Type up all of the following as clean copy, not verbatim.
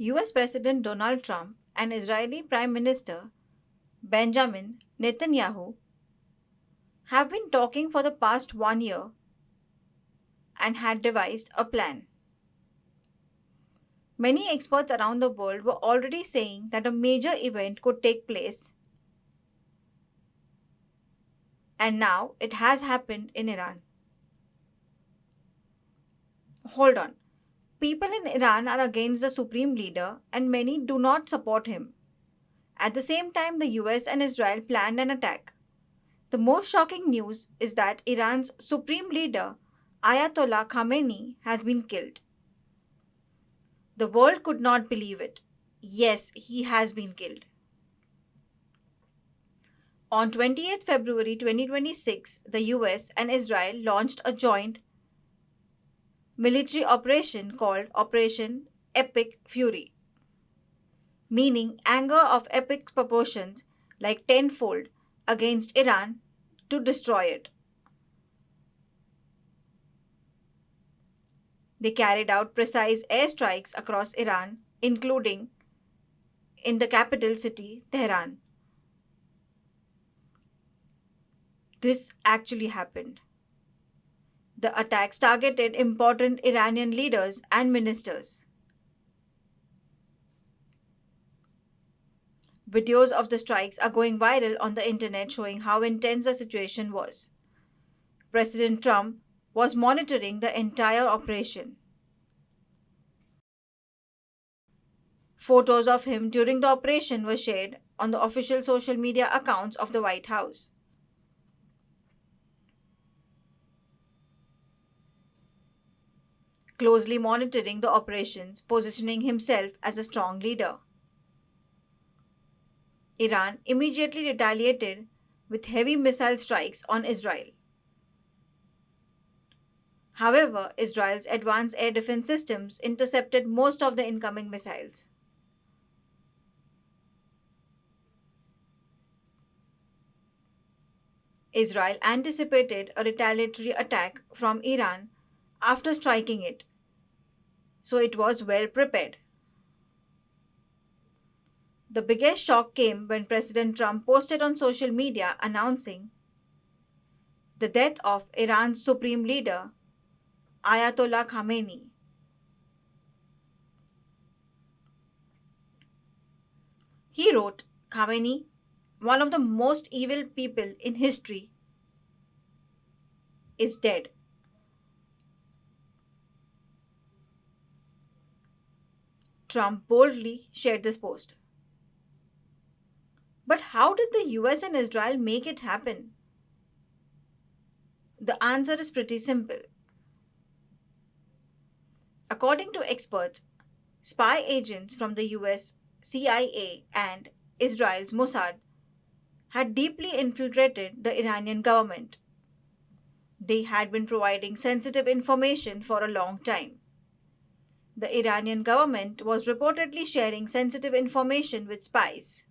US President Donald Trump and Israeli Prime Minister Benjamin Netanyahu have been talking for the past 1 year and had devised a plan. Many experts around the world were already saying that a major event could take place, and now it has happened in Iran. Hold on. People in Iran are against the supreme leader, and many do not support him. At the same time, the US and Israel planned an attack. The most shocking news is that Iran's supreme leader, Ayatollah Khamenei, has been killed. The world could not believe it. Yes, he has been killed. On 28th February 2026, the US and Israel launched a joint military operation called Operation Epic Fury, meaning anger of epic proportions like tenfold against Iran to destroy it. They carried out precise airstrikes across Iran, including in the capital city, Tehran. This actually happened. The attacks targeted important Iranian leaders and ministers. Videos of the strikes are going viral on the internet showing how intense the situation was. President Trump was monitoring the entire operation. Photos of him during the operation were shared on the official social media accounts of the White House. Closely monitoring the operations, positioning himself as a strong leader. Iran immediately retaliated with heavy missile strikes on Israel. However, Israel's advanced air defense systems intercepted most of the incoming missiles. Israel anticipated a retaliatory attack from Iran after striking it, so it was well prepared. The biggest shock came when President Trump posted on social media announcing the death of Iran's supreme leader, Ayatollah Khamenei. He wrote, Khamenei, one of the most evil people in history, is dead. Trump boldly shared this post. But how did the US and Israel make it happen? The answer is pretty simple. According to experts, spy agents from the US CIA and Israel's Mossad had deeply infiltrated the Iranian government. They had been providing sensitive information for a long time. The Iranian government was reportedly sharing sensitive information with spies,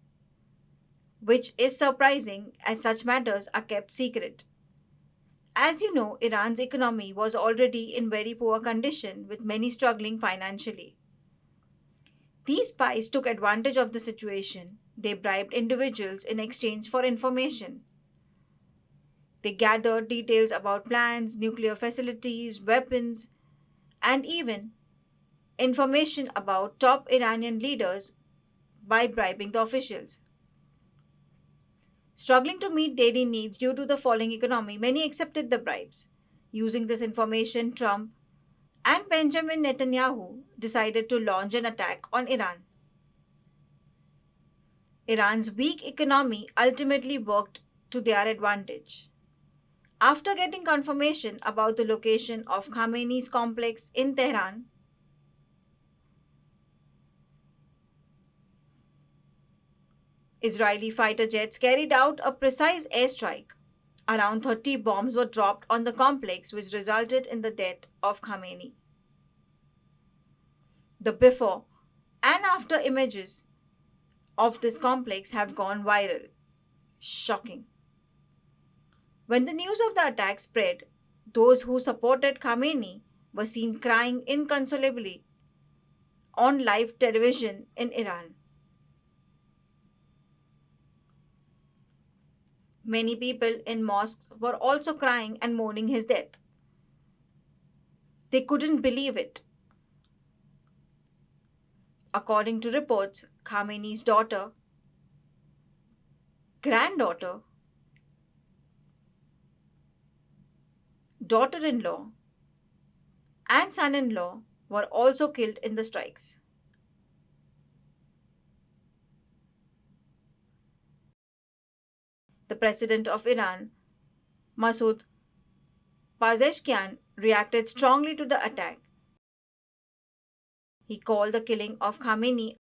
which is surprising as such matters are kept secret. As you know, Iran's economy was already in very poor condition with many struggling financially. These spies took advantage of the situation. They bribed individuals in exchange for information. They gathered details about plans, nuclear facilities, weapons, and even information about top Iranian leaders by bribing the officials. Struggling to meet daily needs due to the falling economy, many accepted the bribes. Using this information, Trump and Benjamin Netanyahu decided to launch an attack on Iran. Iran's weak economy ultimately worked to their advantage. After getting confirmation about the location of Khamenei's complex in Tehran, Israeli fighter jets carried out a precise airstrike. Around 30 bombs were dropped on the complex, which resulted in the death of Khamenei. The before and after images of this complex have gone viral. Shocking. When the news of the attack spread, those who supported Khamenei were seen crying inconsolably. on live television in Iran. Many people in mosques were also crying and mourning his death. They couldn't believe it. According to reports, Khamenei's granddaughter, daughter in law, and son in law were also killed in the strikes. The president of Iran, Masoud Pezeshkian, reacted strongly to the attack. He called the killing of Khamenei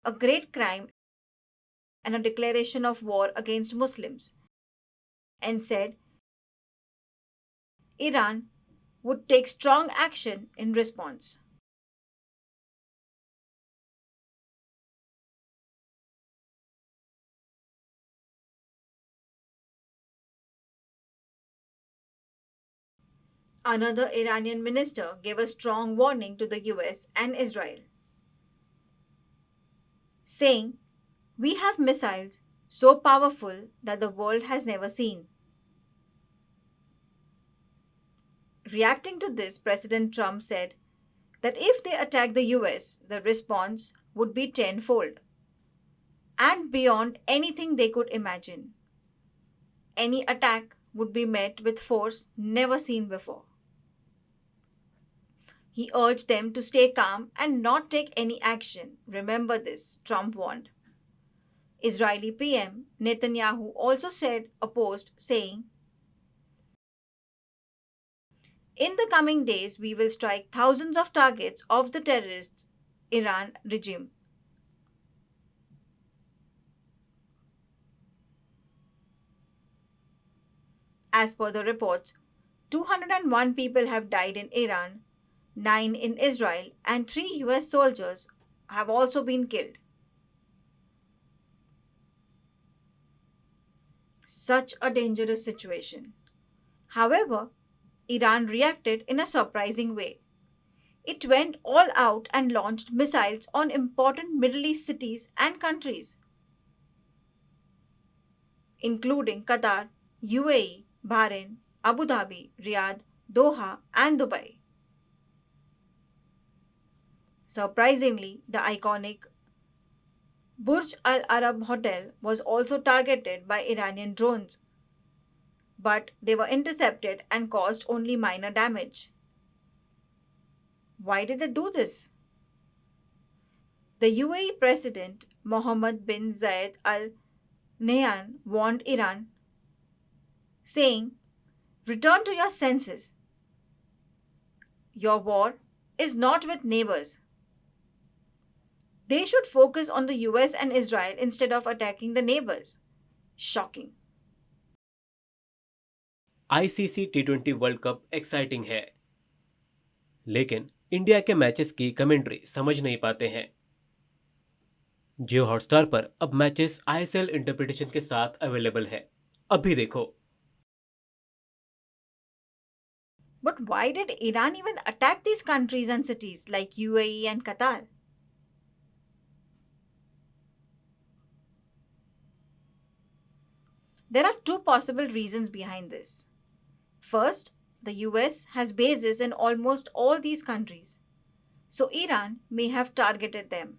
a great crime and a declaration of war against Muslims, and said Iran would take strong action in response. Another Iranian minister gave a strong warning to the US and Israel, saying, "We have missiles so powerful that the world has never seen." Reacting to this, President Trump said that if they attack the US, the response would be tenfold and beyond anything they could imagine. Any attack would be met with force never seen before. He urged them to stay calm and not take any action. Remember this, Trump warned. Israeli PM Netanyahu also said a post saying, "In the coming days, we will strike thousands of targets of the terrorists' Iran regime." As per the reports, 201 people have died in Iran, 9 in Israel, and 3 US soldiers have also been killed. Such a dangerous situation. However, Iran reacted in a surprising way. It went all out and launched missiles on important Middle East cities and countries, including Qatar, UAE, Bahrain, Abu Dhabi, Riyadh, Doha, and Dubai. Surprisingly, the iconic Burj Al Arab hotel was also targeted by Iranian drones, but they were intercepted and caused only minor damage. Why did they do this? The UAE President Mohammed bin Zayed Al Nahyan warned Iran, saying, "Return to your senses. Your war is not with neighbors. They should focus on the US and Israel instead of attacking the neighbors." Shocking. ICC T20 world cup exciting है, लेकिन India के matches की commentary समझ नहीं पाते हैं। जियो Hotstar पर अब मैचेस आईएसएल इंटरप्रिटेशन के साथ अवेलेबल है। अभी देखो। But why did Iran even attack these countries and cities like UAE and Qatar? There are two possible reasons behind this. First, the US has bases in almost all these countries, so Iran may have targeted them.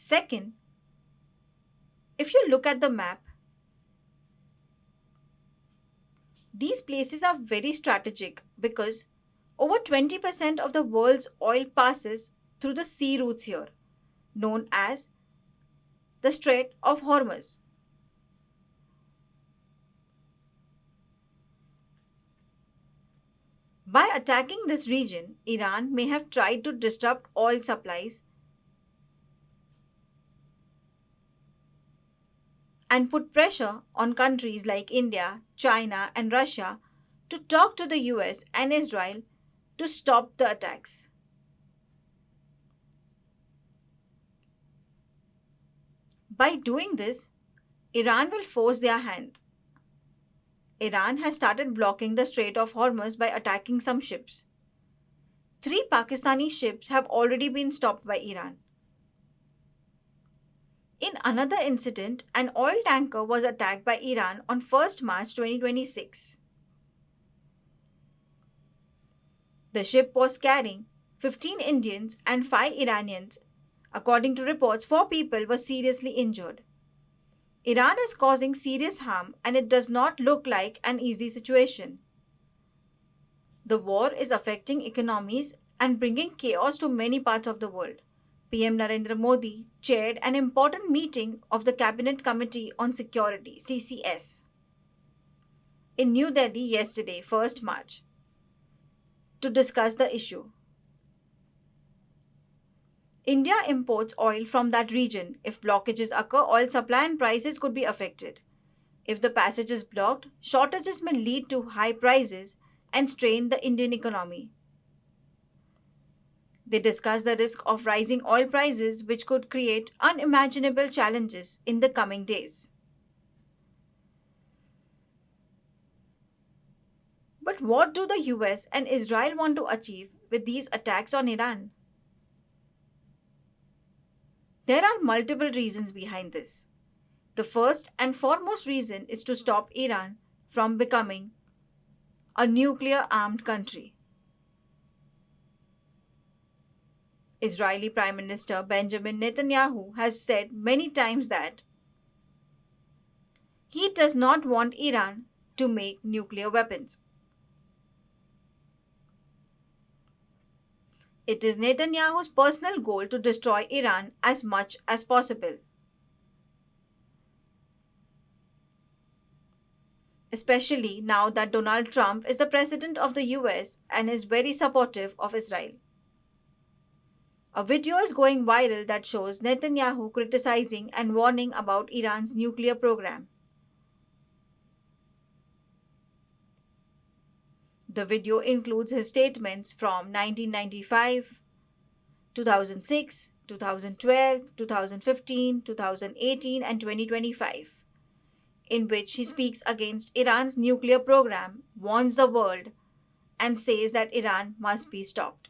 Second, if you look at the map, these places are very strategic because over 20% of the world's oil passes through the sea routes here, known as the Strait of Hormuz. By attacking this region, Iran may have tried to disrupt oil supplies and put pressure on countries like India, China, and Russia to talk to the US and Israel to stop the attacks. By doing this, Iran will force their hand. Iran has started blocking the Strait of Hormuz by attacking some ships. 3 Pakistani ships have already been stopped by Iran. In another incident, an oil tanker was attacked by Iran on 1st March 2026. The ship was carrying 15 Indians and 5 Iranians. According to reports, 4 people were seriously injured. Iran is causing serious harm and it does not look like an easy situation. The war is affecting economies and bringing chaos to many parts of the world. PM Narendra Modi chaired an important meeting of the Cabinet Committee on Security (CCS) in New Delhi yesterday, 1st March, to discuss the issue. India imports oil from that region. If blockages occur, oil supply and prices could be affected. If the passage is blocked, shortages may lead to high prices and strain the Indian economy. They discuss the risk of rising oil prices, which could create unimaginable challenges in the coming days. But what do the US and Israel want to achieve with these attacks on Iran? There are multiple reasons behind this. The first and foremost reason is to stop Iran from becoming a nuclear armed country. Israeli Prime Minister Benjamin Netanyahu has said many times that he does not want Iran to make nuclear weapons. It is Netanyahu's personal goal to destroy Iran as much as possible. Especially now that Donald Trump is the president of the US and is very supportive of Israel. A video is going viral that shows Netanyahu criticizing and warning about Iran's nuclear program. The video includes his statements from 1995, 2006, 2012, 2015, 2018, and 2025, in which he speaks against Iran's nuclear program, warns the world, and says that Iran must be stopped.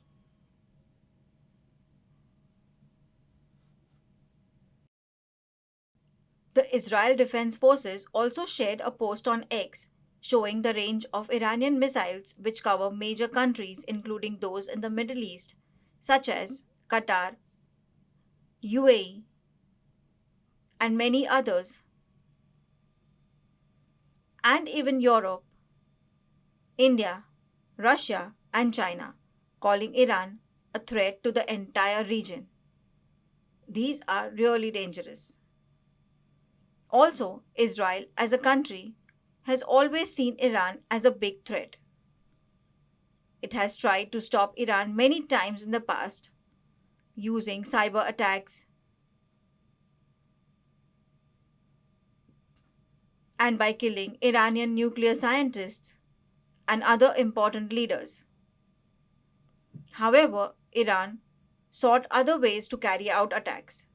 The Israel Defense Forces also shared a post on X showing the range of Iranian missiles which cover major countries including those in the Middle East such as Qatar, UAE, and many others, and even Europe, India, Russia, and China, calling Iran a threat to the entire region. These are really dangerous. Also, Israel as a country has always seen Iran as a big threat. It has tried to stop Iran many times in the past, using cyber attacks and by killing Iranian nuclear scientists and other important leaders. However, Iran sought other ways to carry out attacks.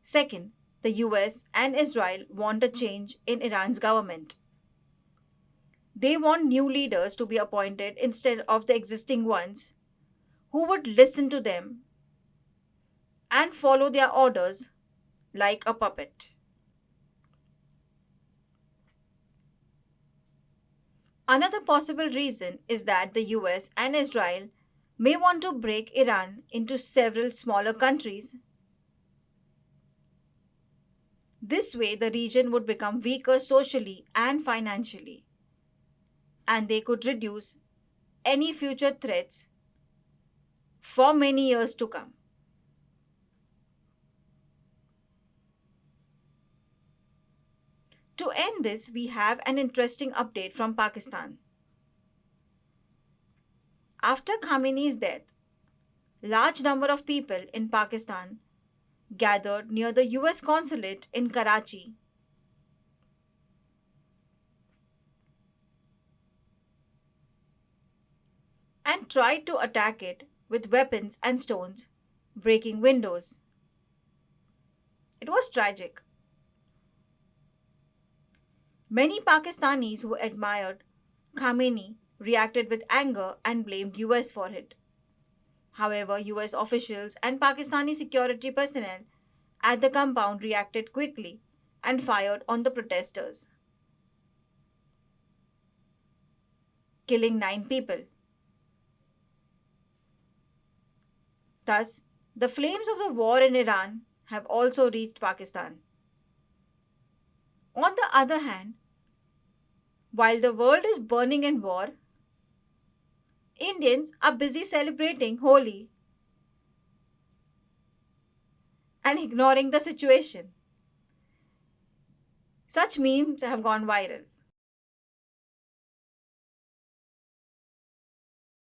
Second, the US and Israel want a change in Iran's government. They want new leaders to be appointed instead of the existing ones who would listen to them and follow their orders like a puppet. Another possible reason is that the US and Israel may want to break Iran into several smaller countries. This way, the region would become weaker socially and financially, and they could reduce any future threats for many years to come. To end this, we have an interesting update from Pakistan. After Khamenei's death, large number of people in Pakistan gathered near the US consulate in Karachi and tried to attack it with weapons and stones, breaking windows. It was tragic. Many Pakistanis who admired Khamenei reacted with anger and blamed US for it. However, US officials and Pakistani security personnel at the compound reacted quickly and fired on the protesters, killing 9 people. Thus, the flames of the war in Iran have also reached Pakistan. On the other hand, while the world is burning in war, Indians are busy celebrating Holi and ignoring the situation. Such memes have gone viral.